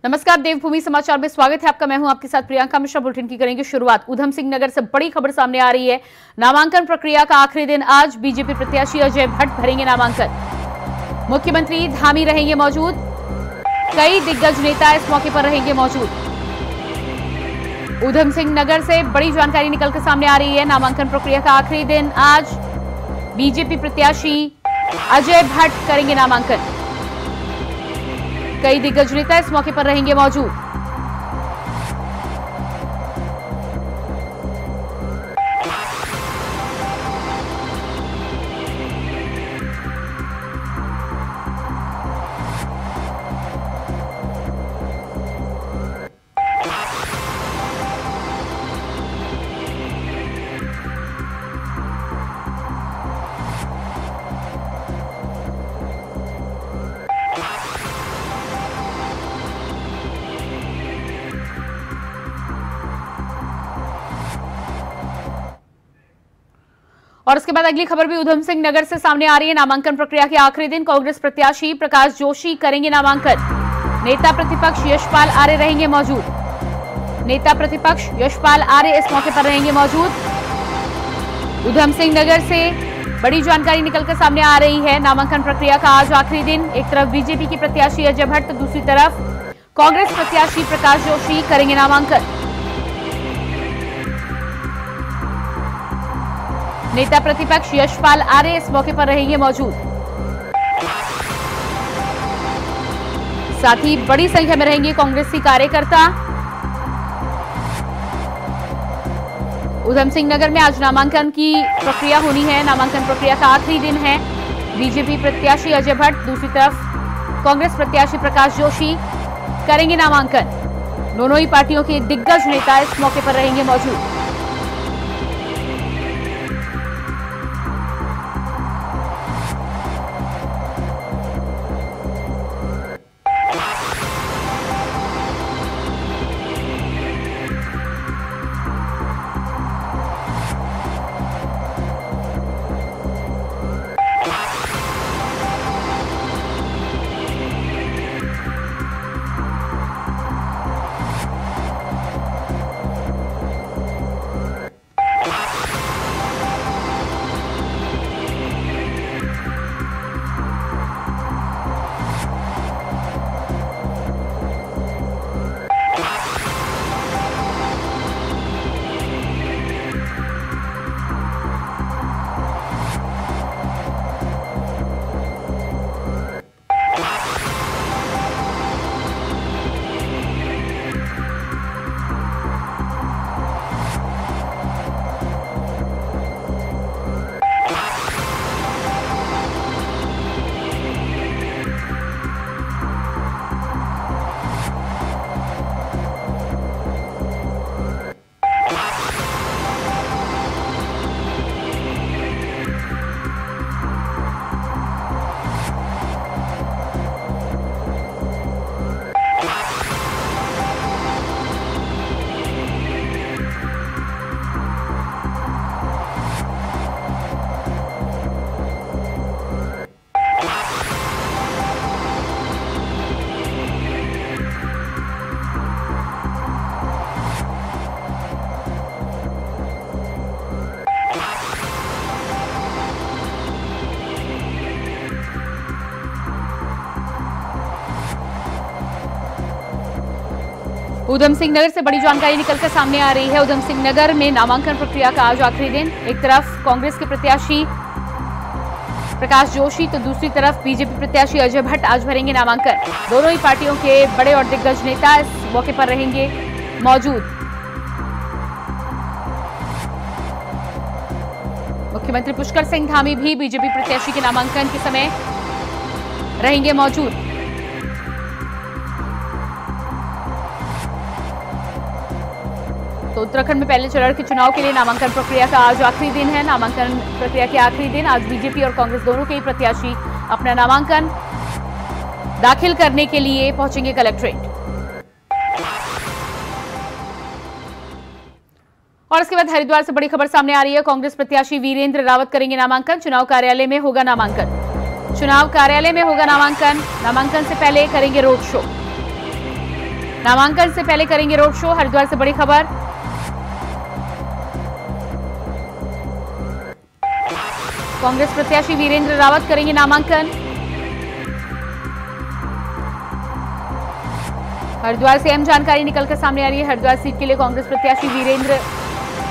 नमस्कार, देवभूमि समाचार में स्वागत है आपका। मैं हूं आपके साथ प्रियंका मिश्रा। बुलेटिन की करेंगे शुरुआत। उधम सिंह नगर से बड़ी खबर सामने आ रही है। नामांकन प्रक्रिया का आखिरी दिन आज। बीजेपी प्रत्याशी अजय भट्ट भरेंगे नामांकन। मुख्यमंत्री धामी रहेंगे मौजूद। कई दिग्गज नेता इस मौके पर रहेंगे मौजूद। उधम सिंह नगर से बड़ी जानकारी निकलकर सामने आ रही है। नामांकन प्रक्रिया का आखिरी दिन आज। बीजेपी प्रत्याशी अजय भट्ट करेंगे नामांकन। कई दिग्गज नेता इस मौके पर रहेंगे मौजूद। और उसके बाद अगली खबर भी उधम सिंह नगर से सामने आ रही है। नामांकन प्रक्रिया के आखिरी दिन कांग्रेस प्रत्याशी प्रकाश जोशी करेंगे नामांकन। नेता प्रतिपक्ष यशपाल आर्य रहेंगे मौजूद। नेता प्रतिपक्ष यशपाल आर्य इस मौके पर रहेंगे मौजूद। उधम सिंह नगर से बड़ी जानकारी निकलकर सामने आ रही है। नामांकन प्रक्रिया का आज आखिरी दिन। एक तरफ बीजेपी की प्रत्याशी अजय भट्ट तो दूसरी तरफ कांग्रेस प्रत्याशी प्रकाश जोशी करेंगे नामांकन। नेता प्रतिपक्ष यशपाल आर्य इस मौके पर रहेंगे मौजूद। साथ ही बड़ी संख्या में रहेंगे कांग्रेसी कार्यकर्ता। उधम सिंह नगर में आज नामांकन की प्रक्रिया होनी है। नामांकन प्रक्रिया का आखिरी दिन है। बीजेपी प्रत्याशी अजय भट्ट, दूसरी तरफ कांग्रेस प्रत्याशी प्रकाश जोशी करेंगे नामांकन। दोनों ही पार्टियों के दिग्गज नेता इस मौके पर रहेंगे मौजूद। उधम सिंह नगर से बड़ी जानकारी निकलकर सामने आ रही है। उधम सिंह नगर में नामांकन प्रक्रिया का आज आखिरी दिन। एक तरफ कांग्रेस के प्रत्याशी प्रकाश जोशी तो दूसरी तरफ बीजेपी प्रत्याशी अजय भट्ट आज भरेंगे नामांकन। दोनों ही पार्टियों के बड़े और दिग्गज नेता इस मौके पर रहेंगे मौजूद। मुख्यमंत्री पुष्कर सिंह धामी भी बीजेपी प्रत्याशी के नामांकन के समय रहेंगे मौजूद। तो उत्तराखंड में पहले चरण के चुनाव के लिए नामांकन प्रक्रिया का आज आखिरी दिन है। नामांकन प्रक्रिया के आखिरी दिन आज बीजेपी और कांग्रेस दोनों के ही प्रत्याशी अपना नामांकन दाखिल करने के लिए पहुंचेंगे कलेक्ट्रेट। और इसके बाद हरिद्वार से बड़ी खबर सामने आ रही है। कांग्रेस प्रत्याशी वीरेंद्र रावत करेंगे नामांकन। चुनाव कार्यालय में होगा नामांकन। चुनाव कार्यालय में होगा नामांकन। नामांकन से पहले करेंगे रोड शो। नामांकन से पहले करेंगे रोड शो। हरिद्वार से बड़ी खबर। कांग्रेस प्रत्याशी वीरेंद्र रावत करेंगे नामांकन। हरिद्वार से अहम जानकारी निकलकर सामने आ रही है। हरिद्वार सीट के लिए कांग्रेस प्रत्याशी वीरेंद्र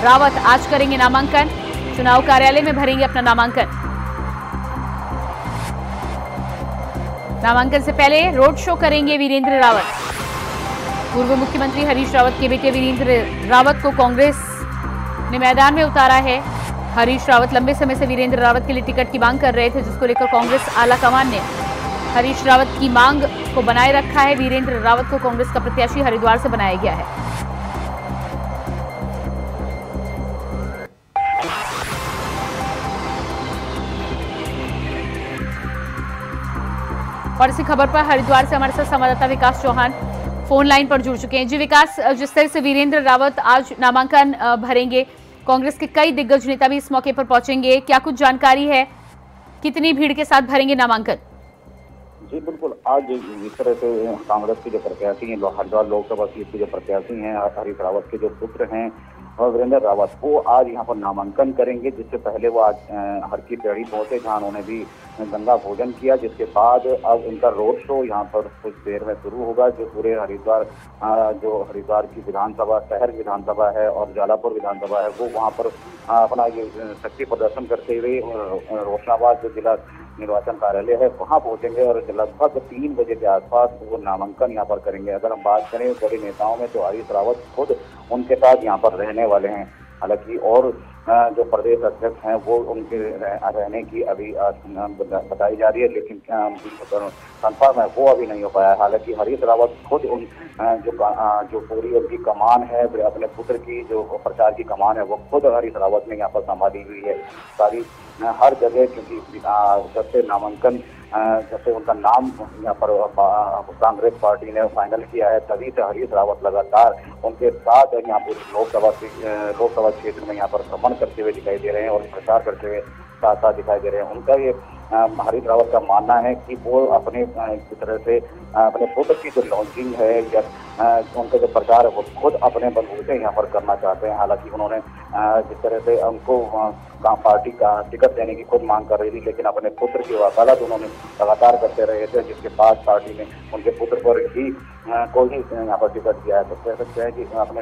रावत आज करेंगे नामांकन। चुनाव कार्यालय में भरेंगे अपना नामांकन। नामांकन से पहले रोड शो करेंगे वीरेंद्र रावत। पूर्व मुख्यमंत्री हरीश रावत के बेटे वीरेंद्र रावत को कांग्रेस ने मैदान में उतारा है। हरीश रावत लंबे समय से वीरेंद्र रावत के लिए टिकट की मांग कर रहे थे, जिसको लेकर कांग्रेस आलाकमान ने हरीश रावत की मांग को बनाए रखा है। वीरेंद्र रावत को कांग्रेस का प्रत्याशी हरिद्वार से बनाया गया है। और इसी खबर पर हरिद्वार से हमारे साथ संवाददाता विकास चौहान फोन लाइन पर जुड़ चुके हैं। जी विकास, जिस तरह से वीरेंद्र रावत आज नामांकन भरेंगे, कांग्रेस के कई दिग्गज नेता भी इस मौके पर पहुंचेंगे, क्या कुछ जानकारी है? कितनी भीड़ के साथ भरेंगे नामांकन? जी बिल्कुल, आज जिस तरह से कांग्रेस के जो प्रत्याशी हैं, हरिद्वार लोकसभा सीट के जो प्रत्याशी हैं, हरीश रावत के जो पुत्र हैं और वीरेंद्र रावत, वो आज यहाँ पर नामांकन करेंगे। जिससे पहले वो आज हर की पेड़ी पहुंचे, जहाँ उन्होंने भी गंगा भोजन किया। जिसके बाद अब उनका रोड शो यहाँ पर कुछ देर में शुरू होगा। जो पूरे हरिद्वार जो हरिद्वार की विधानसभा, शहर विधानसभा है और जालापुर विधानसभा है, वो वहाँ पर अपना ये शक्ति प्रदर्शन करते हुए रोशनाबाद जो जिला निर्वाचन कार्यालय है वहाँ पहुंचेंगे और लगभग 3 बजे के आसपास वो नामांकन यहाँ पर करेंगे। अगर हम बात करें बड़े नेताओं में तो हरीश रावत खुद उनके साथ यहाँ पर रहने वाले हैं। हालांकि और जो प्रदेश अध्यक्ष हैं वो उनके रहने की अभी बताई जा रही है, लेकिन कंफर्म है वो अभी नहीं हो पाया। हालांकि हरीश रावत खुद उन जो पूरी उनकी कमान है, अपने पुत्र की जो प्रचार की कमान है, वो खुद हरीश रावत ने यहाँ पर संभाली हुई है सारी हर जगह। क्योंकि जब से नामांकन जब से उनका नाम यहाँ पर कांग्रेस पार्टी ने फाइनल किया है, तभी से हरीश रावत लगातार उनके साथ यहाँ पूरी लोकसभा क्षेत्र में यहाँ पर भ्रमण करते हुए दिखाई दे रहे हैं और प्रचार करते हुए साथ साथ दिखाई दे रहे हैं। उनका ये हरीश रावत का मानना है कि वो अपने इस तरह से अपने पुत्र की जो लॉन्चिंग है या उनका जो प्रचार है वो खुद अपने बलबूते यहाँ पर करना चाहते हैं। हालांकि उन्होंने जिस तरह से उनको पार्टी का टिकट देने की खुद मांग कर रही थी, लेकिन अपने पुत्र की वकालत उन्होंने लगातार करते रहे थे, जिसके बाद पार्टी ने उनके पुत्र पर ही को ही यहाँ पर टिकट दिया है। तो कह सकते हैं कि अपने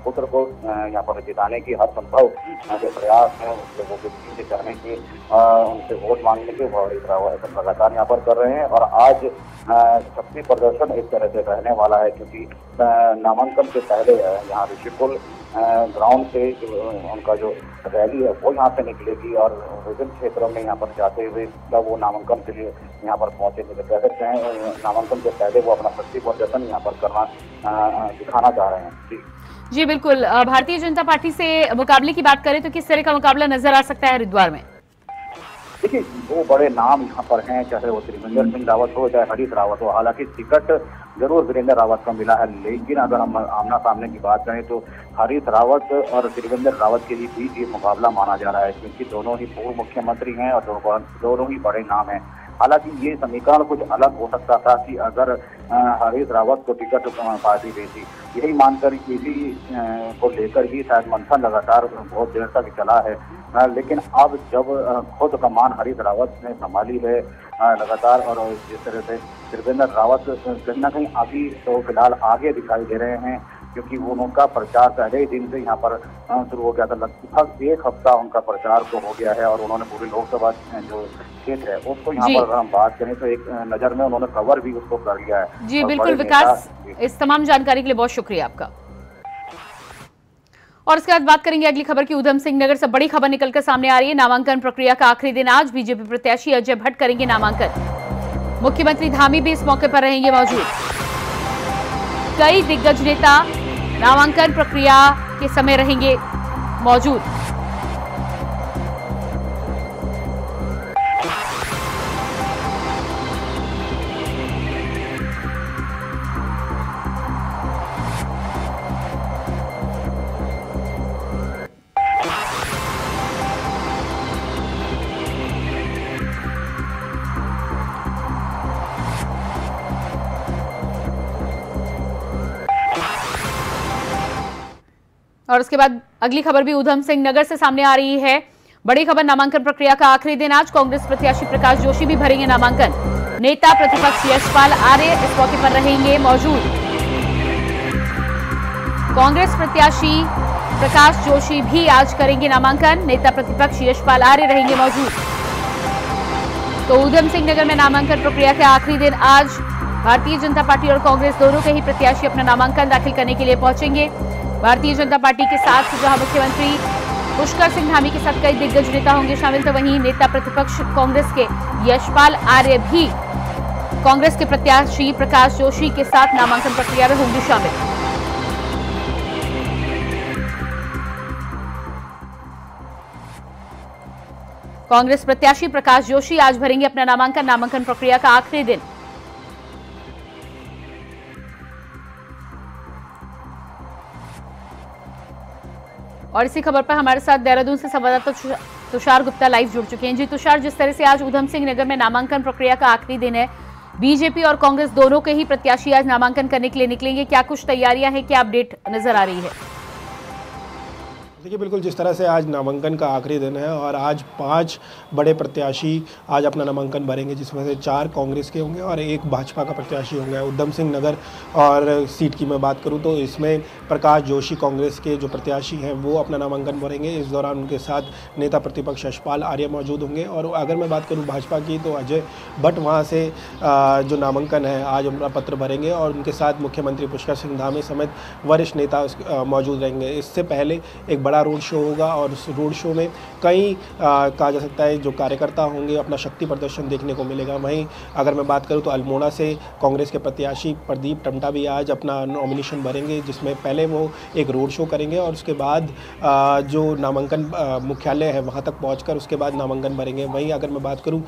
पुत्र को यहाँ पर जिताने की हर संभव जो प्रयास है लोगों के बीच जाने की उनसे वोट मांगने के वो हरीश रावत लगातार यहाँ पर कर रहे हैं। और आज शक्ति प्रदर्शन इस तरह से रहने वाला है, क्योंकि नामांकन से पहले यहाँ ऋषिकुल ग्राउंड से उनका जो रैली है वो यहाँ से निकलेगी और विभिन्न क्षेत्रों में यहाँ पर जाते हुए तब वो नामांकन के लिए यहाँ पर पहुंचेंगे। तो कह सकते हैं नामांकन से पहले वो अपना शक्ति प्रदर्शन यहाँ पर करना दिखाना चाह रहे हैं। जी बिल्कुल। भारतीय जनता पार्टी से मुकाबले की बात करें तो किस तरह का मुकाबला नजर आ सकता है हरिद्वार में? देखिए, दो बड़े नाम यहाँ पर हैं, चाहे वो त्रिवेंद्र सिंह रावत हो चाहे हरीश रावत हो। हालांकि टिकट जरूर वीरेंद्र रावत को मिला है, लेकिन अगर हम आमना सामने की बात करें तो हरीश रावत और त्रिवेंद्र रावत के बीच ये मुकाबला माना जा रहा है, क्योंकि दोनों ही पूर्व मुख्यमंत्री हैं और दोनों ही बड़े नाम हैं। हालांकि ये समीकरण कुछ अलग हो सकता था कि अगर हरीश रावत को टिकट पार्टी देती, यही मानकर इसी को लेकर ही शायद मंथन लगातार बहुत देर तक चला है। लेकिन अब जब खुद कमान हरीश रावत ने संभाली है लगातार, और जिस तरह से त्रिवेंद्र रावत कहीं ना कहीं अभी तो फिलहाल आगे दिखाई दे रहे हैं, क्योंकि उनका प्रचार पहले ही दिन से यहाँ पर शुरू हो गया था। लगभग 1 हफ्ता उनका प्रचार तो हो गया है और उन्होंने पूरी लोकसभा जो क्षेत्र है उसको यहाँ पर अगर हम बात करें तो एक नज़र में उन्होंने कवर भी उसको कर लिया है। जी बिल्कुल विकास, इस तमाम जानकारी के लिए बहुत शुक्रिया आपका। और इसके बाद बात करेंगे अगली खबर की। उधम सिंह नगर से बड़ी खबर निकलकर सामने आ रही है। नामांकन प्रक्रिया का आखिरी दिन आज। बीजेपी प्रत्याशी अजय भट्ट करेंगे नामांकन। मुख्यमंत्री धामी भी इस मौके पर रहेंगे मौजूद। कई दिग्गज नेता नामांकन प्रक्रिया के समय रहेंगे मौजूद। और उसके बाद अगली खबर भी उधम सिंह नगर से सामने आ रही है। बड़ी खबर, नामांकन प्रक्रिया का आखिरी दिन आज। कांग्रेस प्रत्याशी प्रकाश जोशी भी भरेंगे नामांकन। नेता प्रतिपक्ष यशपाल आर्य इस मौके पर रहेंगे मौजूद। कांग्रेस प्रत्याशी प्रकाश जोशी भी आज करेंगे नामांकन। नेता प्रतिपक्ष यशपाल आर्य रहेंगे मौजूद। तो उधम सिंह नगर में नामांकन प्रक्रिया के आखिरी दिन आज भारतीय जनता पार्टी और कांग्रेस दोनों के ही प्रत्याशी अपना नामांकन दाखिल करने के लिए पहुंचेंगे। भारतीय जनता पार्टी के साथ जहां मुख्यमंत्री पुष्कर सिंह धामी के साथ कई दिग्गज नेता होंगे शामिल, तो वहीं नेता प्रतिपक्ष कांग्रेस के यशपाल आर्य भी कांग्रेस के प्रत्याशी प्रकाश जोशी के साथ नामांकन प्रक्रिया में होंगे शामिल। कांग्रेस प्रत्याशी प्रकाश जोशी आज भरेंगे अपना नामांकन प्रक्रिया का आखिरी दिन। और इसी खबर पर हमारे साथ देहरादून से संवाददाता तुषार गुप्ता लाइव जुड़ चुके हैं। जी तुषार, जिस तरह से आज उधम सिंह नगर में नामांकन प्रक्रिया का आखिरी दिन है, बीजेपी और कांग्रेस दोनों के ही प्रत्याशी आज नामांकन करने के लिए निकलेंगे, क्या कुछ तैयारियां हैं, क्या अपडेट नजर आ रही है? देखिए, बिल्कुल जिस तरह से आज नामांकन का आखिरी दिन है और आज 5 बड़े प्रत्याशी आज अपना नामांकन भरेंगे, जिसमें से 4 कांग्रेस के होंगे और 1 भाजपा का प्रत्याशी होंगे। उधम सिंह नगर और सीट की मैं बात करूं तो इसमें प्रकाश जोशी कांग्रेस के जो प्रत्याशी हैं वो अपना नामांकन भरेंगे। इस दौरान उनके साथ नेता प्रतिपक्ष यशपाल आर्य मौजूद होंगे। और अगर मैं बात करूँ भाजपा की तो अजय भट्ट वहाँ से जो नामांकन है आज अपना पत्र भरेंगे और उनके साथ मुख्यमंत्री पुष्कर सिंह धामी समेत वरिष्ठ नेता मौजूद रहेंगे। इससे पहले एक बड़ा रोड शो होगा और उस रोड शो में कई कहा जा सकता है जो कार्यकर्ता होंगे अपना शक्ति प्रदर्शन देखने को मिलेगा। वहीं अगर मैं बात करूं तो अल्मोड़ा से कांग्रेस के प्रत्याशी प्रदीप टमटा भी आज अपना नॉमिनेशन भरेंगे, जिसमें पहले वो एक रोड शो करेंगे और उसके बाद जो नामांकन मुख्यालय है वहां तक पहुंचकर उसके बाद नामांकन भरेंगे। वहीं अगर मैं बात करूं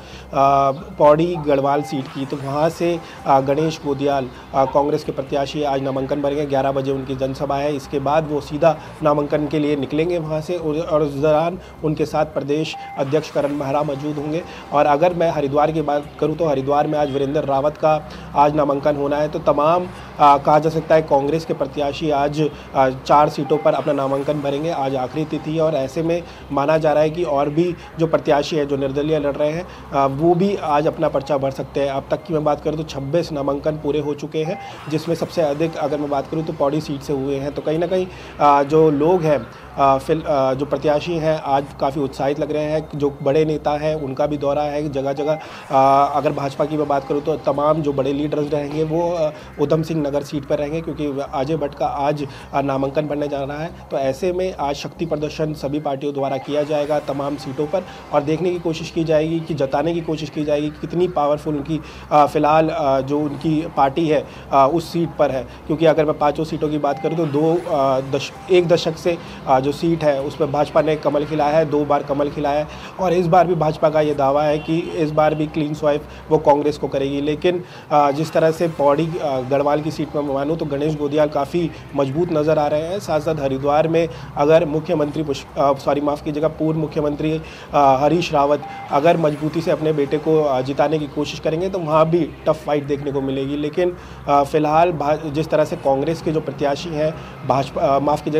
पौड़ी गढ़वाल सीट की तो वहां से गणेश गोदियाल कांग्रेस के प्रत्याशी आज नामांकन भरेंगे। 11 बजे उनकी जनसभा है, इसके बाद वो सीधा नामांकन के लिए निकलेंगे वहाँ से और उस दौरान उनके साथ प्रदेश अध्यक्ष करण मेहरा मौजूद होंगे। और अगर मैं हरिद्वार की बात करूँ तो हरिद्वार में आज वीरेंद्र रावत का आज नामांकन होना है। तो तमाम कहा जा सकता है कांग्रेस के प्रत्याशी आज 4 सीटों पर अपना नामांकन भरेंगे। आज आखिरी तिथि है और ऐसे में माना जा रहा है कि और भी जो प्रत्याशी हैं जो निर्दलीय लड़ रहे हैं वो भी आज अपना पर्चा भर सकते हैं। अब तक की मैं बात करूँ तो 26 नामांकन पूरे हो चुके हैं, जिसमें सबसे अधिक अगर मैं बात करूँ तो पौड़ी सीट से हुए हैं। तो कहीं ना कहीं जो लोग हैं जो प्रत्याशी हैं आज काफ़ी उत्साहित लग रहे हैं। जो बड़े नेता हैं उनका भी दौरा है जगह जगह। अगर भाजपा की मैं बात करूं तो तमाम जो बड़े लीडर्स रहेंगे वो उधम सिंह नगर सीट पर रहेंगे, क्योंकि अजय भट्ट का आज नामांकन बनने जा रहा है। तो ऐसे में आज शक्ति प्रदर्शन सभी पार्टियों द्वारा किया जाएगा तमाम सीटों पर और देखने की कोशिश की जाएगी कि जताने की कोशिश की जाएगी कि कितनी पावरफुल उनकी फ़िलहाल जो उनकी पार्टी है उस सीट पर है। क्योंकि अगर मैं 5 सीटों की बात करूँ तो 1 दशक से जो सीट है उस पर भाजपा ने कमल खिलाया है, 2 बार कमल खिलाया है और इस बार भी भाजपा का ये दावा है कि इस बार भी क्लीन स्वाइप वो कांग्रेस को करेगी। लेकिन जिस तरह से पौड़ी गढ़वाल की सीट में मानूं तो गणेश गोदियाल काफ़ी मजबूत नज़र आ रहे हैं। साथ साथ हरिद्वार में अगर मुख्यमंत्री पूर्व मुख्यमंत्री हरीश रावत अगर मजबूती से अपने बेटे को जिताने की कोशिश करेंगे तो वहाँ भी टफ फाइट देखने को मिलेगी। लेकिन फिलहाल जिस तरह से कांग्रेस के जो प्रत्याशी हैं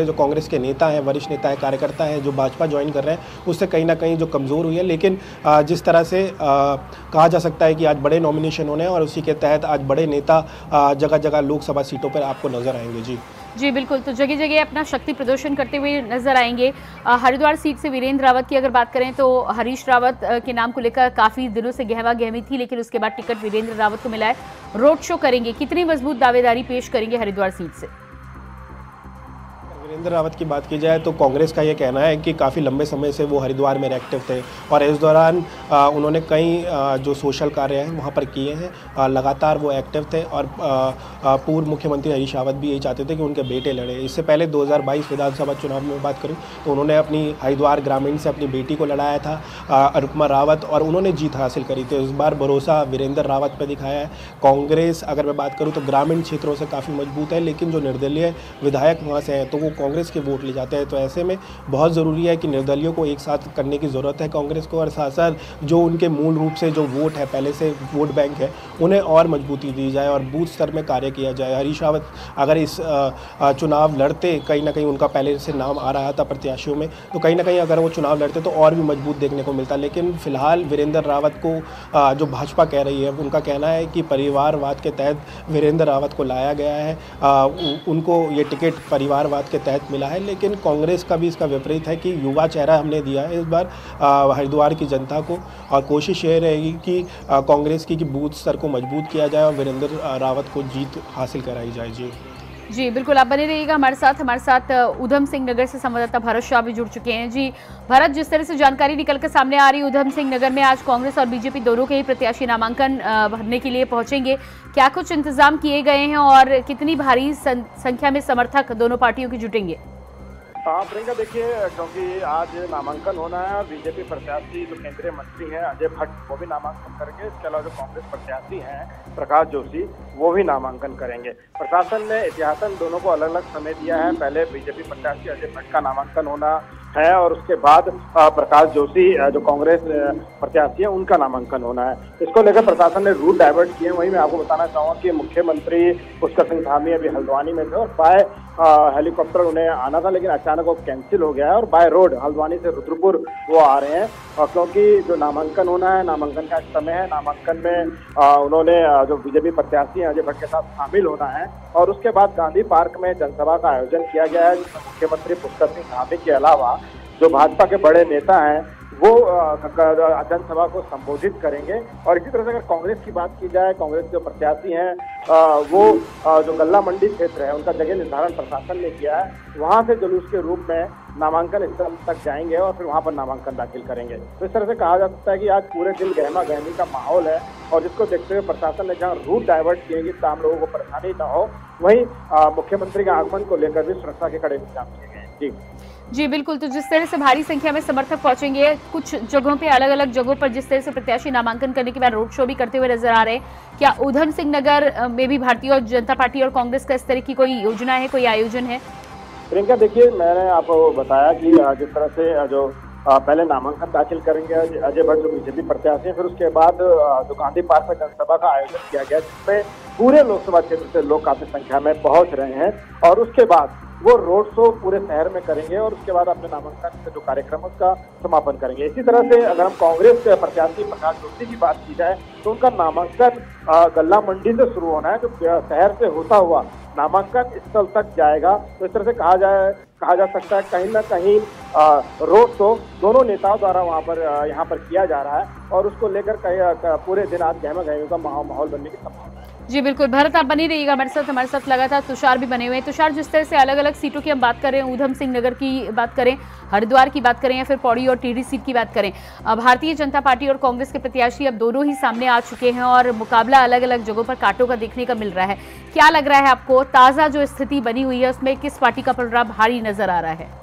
जो कांग्रेस के नेता हैं, वरिष्ठ नेता है, कार्यकर्ता है जो भाजपा ज्वाइन कर रहे हैं उससे कहीं ना कहीं जो कमज़ोर हुई है। लेकिन जिस तरह से कहा जा सकता है कि आज बड़े नॉमिनेशन होने हैं और उसी के तहत आज बड़े नेता जगह जगह लोकसभा सीटों पर आपको नजर आएंगे। जी बिल्कुल, तो जगह जगह अपना शक्ति प्रदर्शन करते हुए नजर आएंगे। हरिद्वार सीट से वीरेंद्र रावत की अगर बात करें तो हरीश रावत के नाम को लेकर काफ़ी दिनों से गहमी थी, लेकिन उसके बाद टिकट वीरेंद्र रावत को मिला है। रोड शो करेंगे, कितनी मजबूत दावेदारी पेश करेंगे हरिद्वार सीट से? वीरेंद्र रावत की बात की जाए तो कांग्रेस का ये कहना है कि काफ़ी लंबे समय से वो हरिद्वार में एक्टिव थे और इस दौरान उन्होंने कई जो सोशल कार्य हैं वहाँ पर किए हैं, लगातार वो एक्टिव थे और पूर्व मुख्यमंत्री हरीश रावत भी यही चाहते थे कि उनके बेटे लड़े। इससे पहले 2022 विधानसभा चुनाव में बात करूँ तो उन्होंने अपनी हरिद्वार ग्रामीण से अपनी बेटी को लड़ाया था अनुपमा रावत और उन्होंने जीत हासिल करी थी। इस बार भरोसा वीरेंद्र रावत पर दिखाया है। कांग्रेस अगर मैं बात करूँ तो ग्रामीण क्षेत्रों से काफ़ी मजबूत है, लेकिन जो निर्दलीय विधायक वहाँ से हैं तो वो कांग्रेस के वोट ले जाते हैं। तो ऐसे में बहुत ज़रूरी है कि निर्दलियों को एक साथ करने की ज़रूरत है कांग्रेस को, और साथ साथ जो उनके मूल रूप से जो वोट है, पहले से वोट बैंक है, उन्हें और मजबूती दी जाए और बूथ स्तर में कार्य किया जाए। हरीश रावत अगर इस चुनाव लड़ते, कहीं ना कहीं उनका पहले से नाम आ रहा था प्रत्याशियों में, तो कहीं ना कहीं अगर वो चुनाव लड़ते तो और भी मजबूत देखने को मिलता। लेकिन फिलहाल वीरेंद्र रावत को जो भाजपा कह रही है, उनका कहना है कि परिवारवाद के तहत वीरेंद्र रावत को लाया गया है, उनको ये टिकट परिवारवाद के तहत मिला है। लेकिन कांग्रेस का भी इसका विपरीत है कि युवा चेहरा हमने दिया है इस बार हरिद्वार की जनता को, और कोशिश ये रहेगी कि कांग्रेस की बूथ स्तर को मजबूत किया जाए और वीरेंद्र रावत को जीत हासिल कराई जाए। जी बिल्कुल, आप बने रहिएगा हमारे साथ ऊधम सिंह नगर से संवाददाता भरत शाह भी जुड़ चुके हैं। जी भरत, जिस तरह से जानकारी निकल कर सामने आ रही है, ऊधम सिंह नगर में आज कांग्रेस और बीजेपी दोनों के ही प्रत्याशी नामांकन भरने के लिए पहुंचेंगे। क्या कुछ इंतजाम किए गए हैं और कितनी भारी संख्या में समर्थक दोनों पार्टियों के जुटेंगे? हाँ प्रियंका, देखिए, क्योंकि आज नामांकन होना है और बीजेपी प्रत्याशी जो केंद्रीय मंत्री हैं अजय भट्ट, वो भी नामांकन करेंगे। इसके अलावा जो कांग्रेस प्रत्याशी हैं प्रकाश जोशी, वो भी नामांकन करेंगे। प्रशासन ने एहतियातन दोनों को अलग अलग समय दिया है। पहले बीजेपी प्रत्याशी अजय भट्ट का नामांकन होना है और उसके बाद प्रकाश जोशी जो कांग्रेस प्रत्याशी है उनका नामांकन होना है। इसको लेकर प्रशासन ने रूट डाइवर्ट किए। वहीं मैं आपको बताना चाहूँगा कि मुख्यमंत्री पुष्कर सिंह धामी अभी हल्द्वानी में थे और बाय हेलीकॉप्टर उन्हें आना था, लेकिन अचानक वो कैंसिल हो गया है और बाय रोड हल्द्वानी से रुद्रपुर वो आ रहे हैं। और क्योंकि जो नामांकन होना है, नामांकन का समय है, नामांकन में उन्होंने जो बीजेपी प्रत्याशी हैं अजय भट्ट के साथ शामिल होना है। और उसके बाद गांधी पार्क में जनसभा का आयोजन किया गया है, जिसमें मुख्यमंत्री पुष्कर सिंह धामी के अलावा जो भाजपा के बड़े नेता हैं वो जनसभा को संबोधित करेंगे। और इसी तरह से अगर कांग्रेस की बात की जाए, कांग्रेस के प्रत्याशी हैं वो जो गल्ला मंडी क्षेत्र है उनका जगह निर्धारण प्रशासन ने किया है, वहां से जुलूस के रूप में नामांकन स्थल तक जाएंगे और फिर वहां पर नामांकन दाखिल करेंगे। तो इस तरह से कहा जा सकता है कि आज पूरे दिन गहमा गहमी का माहौल है और जिसको देखते हुए प्रशासन ने जहां रूट डाइवर्ट किए कि आम लोगों को परेशानी न हो, वहीं मुख्यमंत्री के आगमन को लेकर भी सुरक्षा के कड़े इंतजाम किए गए। जी बिल्कुल, तो जिस तरह से भारी संख्या में समर्थक पहुंचेंगे, कुछ जगहों पे अलग अलग जगहों पर जिस तरह से प्रत्याशी नामांकन करने के बाद रोड शो भी करते हुए नजर आ रहे हैं, क्या ऊधम सिंह नगर में भी भारतीय जनता पार्टी और कांग्रेस का इस तरह की कोई योजना है, कोई आयोजन है? प्रियंका, देखिए, मैंने आपको बताया कि जिस तरह से जो पहले नामांकन दाखिल करेंगे अजय भट्ट जो बीजेपी प्रत्याशी हैं, फिर उसके बाद जो गांधी पार्क में जनसभा का आयोजन किया गया, जिसमें पूरे लोकसभा क्षेत्र से लोग काफी संख्या में पहुंच रहे हैं। और उसके बाद वो रोड शो पूरे शहर में करेंगे और उसके बाद अपने नामांकन का जो कार्यक्रम है उसका समापन करेंगे। इसी तरह से अगर हम कांग्रेस के प्रत्याशी प्रकाश जोशी की बात की जाए तो उनका नामांकन गल्ला मंडी से शुरू होना है, जो शहर से होता हुआ नामांकन स्थल तक जाएगा। तो इस तरह से कहा जा सकता है कहीं ना कहीं रोड शो दोनों नेताओं द्वारा वहां पर यहाँ पर किया जा रहा है और उसको लेकर पूरे दिन आज गहमा गहमी का माहौल बनने की संभावना है। जी बिल्कुल, भारत आप बनी रहिएगा हमारे साथ लगातार तुषार भी बने हुए हैं। तुषार, जिस तरह से अलग अलग सीटों की हम बात करें, ऊधम सिंह नगर की बात करें, हरिद्वार की बात करें या फिर पौड़ी और टिहरी सीट की बात करें, भारतीय जनता पार्टी और कांग्रेस के प्रत्याशी अब दोनों ही सामने आ चुके हैं और मुकाबला अलग अलग जगहों पर कांटों का देखने का मिल रहा है। क्या लग रहा है आपको, ताज़ा जो स्थिति बनी हुई है उसमें किस पार्टी का पलड़ा भारी नजर आ रहा है?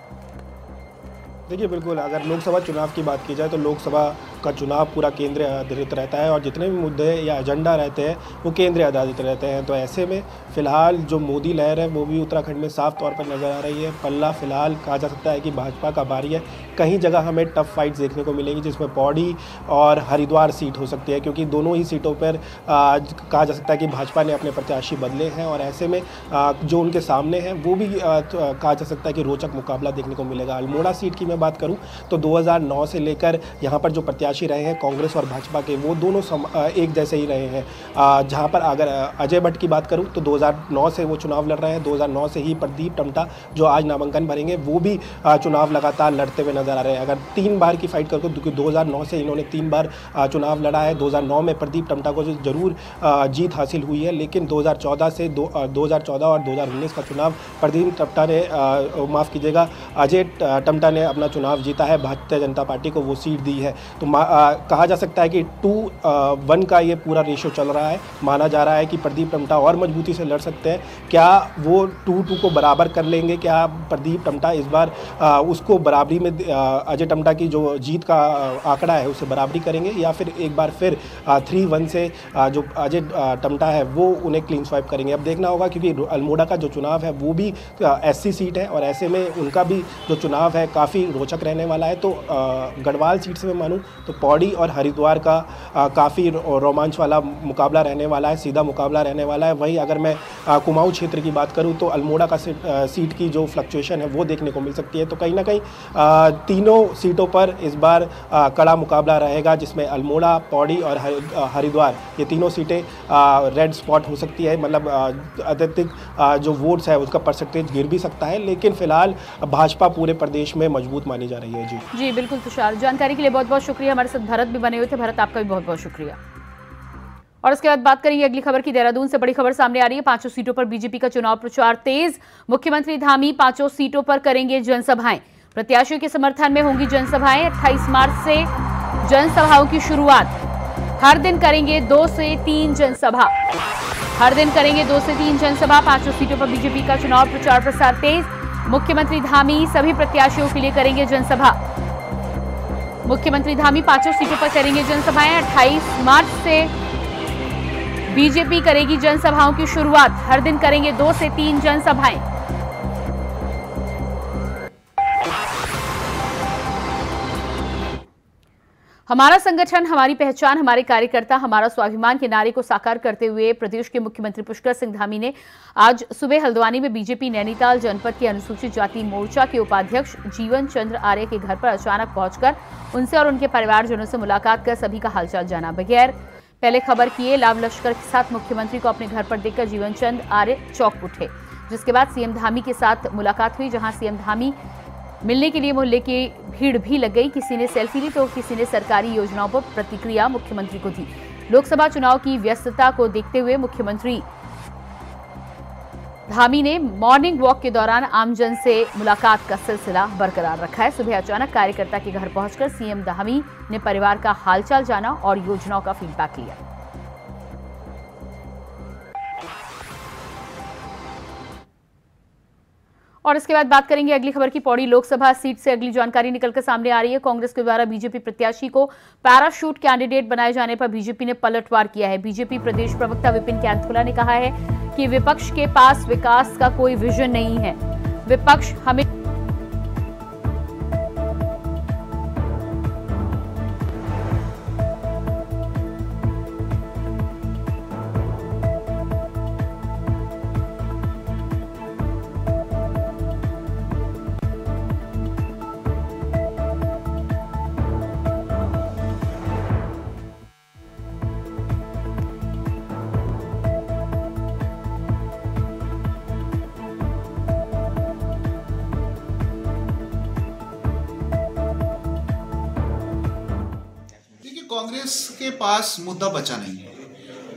देखिए, बिल्कुल, अगर लोकसभा चुनाव की बात की जाए तो लोकसभा का चुनाव पूरा केंद्र आधारित रहता है और जितने भी मुद्दे या एजेंडा रहते हैं वो केंद्र आधारित रहते हैं। तो ऐसे में फ़िलहाल जो मोदी लहर है वो भी उत्तराखंड में साफ तौर पर नज़र आ रही है। पल्ला फ़िलहाल कहा जा सकता है कि भाजपा का भारी है। कहीं जगह हमें टफ फाइट्स देखने को मिलेंगी, जिसमें पौड़ी और हरिद्वार सीट हो सकती है, क्योंकि दोनों ही सीटों पर कहा जा सकता है कि भाजपा ने अपने प्रत्याशी बदले हैं और ऐसे में जो उनके सामने हैं वो भी कहा जा सकता है कि रोचक मुकाबला देखने को मिलेगा। अल्मोड़ा सीट की मैं बात करूँ तो 2009 से लेकर यहाँ पर जो प्रत्याशी रहे हैं कांग्रेस और भाजपा के, वो दोनों एक जैसे ही रहे हैं। जहाँ पर अगर अजय भट्ट की बात करूँ तो 2009 से वो चुनाव लड़ रहे हैं। 2009 से ही प्रदीप टम्टा जो आज नामांकन भरेंगे वो भी चुनाव लगातार लड़ते हुए नजर आ रहे हैं। अगर 3 बार की फाइट करो, क्योंकि 2009 से इन्होंने 3 बार चुनाव लड़ा है। 2009 में प्रदीप टम्टा को जरूर जीत हासिल हुई है, लेकिन 2014 से 2014 और 2019 का चुनाव प्रदीप टम्टा ने अजय टम्टा ने अपना चुनाव जीता है, भारतीय जनता पार्टी को वो सीट दी है। तो कहा जा सकता है कि 2-1 का ये पूरा रेशो चल रहा है। माना जा रहा है कि प्रदीप टमटा और मजबूती से लड़ सकते हैं। क्या वो 2-2 को बराबर कर लेंगे? क्या प्रदीप टमटा इस बार उसको बराबरी में अजय टमटा की जो जीत का आंकड़ा है उसे बराबरी करेंगे, या फिर एक बार फिर 3-1 से जो अजय टमटा है वो उन्हें क्लीन स्वाइप करेंगे? अब देखना होगा, क्योंकि अल्मोड़ा का जो चुनाव है वो भी SC सीट है और ऐसे में उनका भी जो चुनाव है काफ़ी रोचक रहने वाला है। तो गढ़वाल सीट से मैं मानूं तो पौड़ी और हरिद्वार का काफ़ी रोमांच वाला मुकाबला रहने वाला है, सीधा मुकाबला रहने वाला है। वहीं अगर मैं कुमाऊं क्षेत्र की बात करूं तो अल्मोड़ा का सीट की जो फ्लक्चुएशन है वो देखने को मिल सकती है। तो कहीं ना कहीं तीनों सीटों पर इस बार कड़ा मुकाबला रहेगा, जिसमें अल्मोड़ा, पौड़ी और हरिद्वार ये तीनों सीटें रेड स्पॉट हो सकती है। मतलब अत्यधिक जो वोट्स है उसका परसेंटेज गिर भी सकता है, लेकिन फिलहाल भाजपा पूरे प्रदेश में मजबूत मानी जा रही है। जी बिल्कुल तुषार, जानकारी के लिए बहुत बहुत शुक्रिया। हमारे साथ भरत भी बने हुए थे। भरत, आपका भी बहुत बहुत शुक्रिया। और उसके बाद बात करेंगे अगली खबर की। देहरादून से बड़ी खबर सामने आ रही है। 5 सीटों पर बीजेपी का चुनाव प्रचार तेज। मुख्यमंत्री धामी 5 सीटों पर करेंगे जनसभाएं। प्रत्याशियों के समर्थन में होंगी जनसभाएं। 28 मार्च से जनसभाओं की शुरुआत। हर दिन करेंगे 2 से 3 जनसभा। हर दिन करेंगे 2 से 3 जनसभा। 5 सीटों पर बीजेपी का चुनाव प्रचार प्रसार तेज। मुख्यमंत्री धामी सभी प्रत्याशियों के लिए करेंगे जनसभा। मुख्यमंत्री धामी 5 सीटों पर करेंगे जनसभाएं। 28 मार्च से बीजेपी करेगी जनसभाओं की शुरुआत। हर दिन करेंगे 2 से 3 जनसभाएं। हमारा संगठन, हमारी पहचान, हमारे कार्यकर्ता, हमारा स्वाभिमान के नारे को साकार करते हुए प्रदेश के मुख्यमंत्री पुष्कर सिंह धामी ने आज सुबह हल्द्वानी में बीजेपी नैनीताल जनपद के अनुसूचित जाति मोर्चा के उपाध्यक्ष जीवन चंद्र आर्य के घर पर अचानक पहुंचकर उनसे और उनके परिवारजनों से मुलाकात कर सभी का हालचाल जाना। बगैर पहले खबर किए लाव लश्कर के साथ मुख्यमंत्री को अपने घर पर देखकर जीवन चंद्र आर्य चौंक उठे, जिसके बाद सीएम धामी के साथ मुलाकात हुई, जहां सीएम धामी मिलने के लिए मोहल्ले की भीड़ भी लग गई। किसी ने सेल्फी ली तो किसी ने सरकारी योजनाओं पर प्रतिक्रिया मुख्यमंत्री को दी। लोकसभा चुनाव की व्यस्तता को देखते हुए मुख्यमंत्री धामी ने मॉर्निंग वॉक के दौरान आमजन से मुलाकात का सिलसिला बरकरार रखा है। सुबह अचानक कार्यकर्ता के घर पहुंचकर सीएम धामी ने परिवार का हालचाल जाना और योजनाओं का फीडबैक लिया। और इसके बाद बात करेंगे अगली खबर की। पौड़ी लोकसभा सीट से अगली जानकारी निकलकर सामने आ रही है। कांग्रेस के द्वारा बीजेपी प्रत्याशी को पैराशूट कैंडिडेट बनाए जाने पर बीजेपी ने पलटवार किया है। बीजेपी प्रदेश प्रवक्ता विपिन कैंथुला ने कहा है कि विपक्ष के पास विकास का कोई विजन नहीं है। विपक्ष हमें कांग्रेस के पास मुद्दा बचा नहीं है।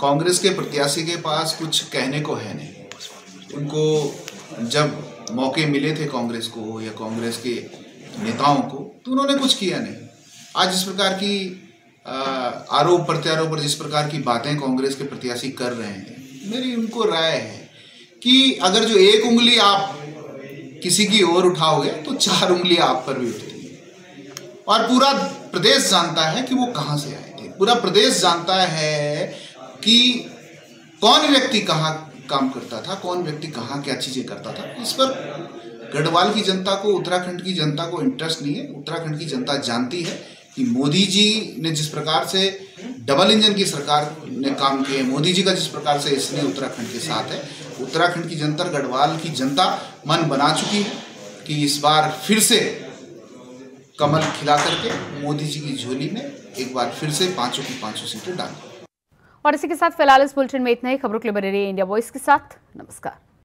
कांग्रेस के प्रत्याशी के पास कुछ कहने को है नहीं। उनको जब मौके मिले थे कांग्रेस को या कांग्रेस के नेताओं को, तो उन्होंने कुछ किया नहीं। आज इस प्रकार की आरोप प्रत्यारोप पर जिस प्रकार की बातें कांग्रेस के प्रत्याशी कर रहे हैं, मेरी उनको राय है कि अगर जो एक उंगली आप किसी की ओर उठाओगे तो 4 उंगलियां आप पर भी उठेगी। और पूरा प्रदेश जानता है कि वो कहाँ से आए थे। पूरा प्रदेश जानता है कि कौन व्यक्ति कहाँ काम करता था, कौन व्यक्ति कहाँ क्या चीजें करता था। इस पर गढ़वाल की जनता को, उत्तराखंड की जनता को इंटरेस्ट नहीं है। उत्तराखंड की जनता जानती है कि मोदी जी ने जिस प्रकार से डबल इंजन की सरकार ने काम किए, मोदी जी का जिस प्रकार से इसने उत्तराखंड के साथ है, उत्तराखंड की जनता, गढ़वाल की जनता मन बना चुकी है कि इस बार फिर से कमल खिला करके मोदी जी की झोली में एक बार फिर से 5 की 5 सीटें डालें। और इसी के साथ फिलहाल इस बुलेटिन में इतना ही। खबरों के लिए बने रहिए इंडिया वॉइस के साथ। नमस्कार।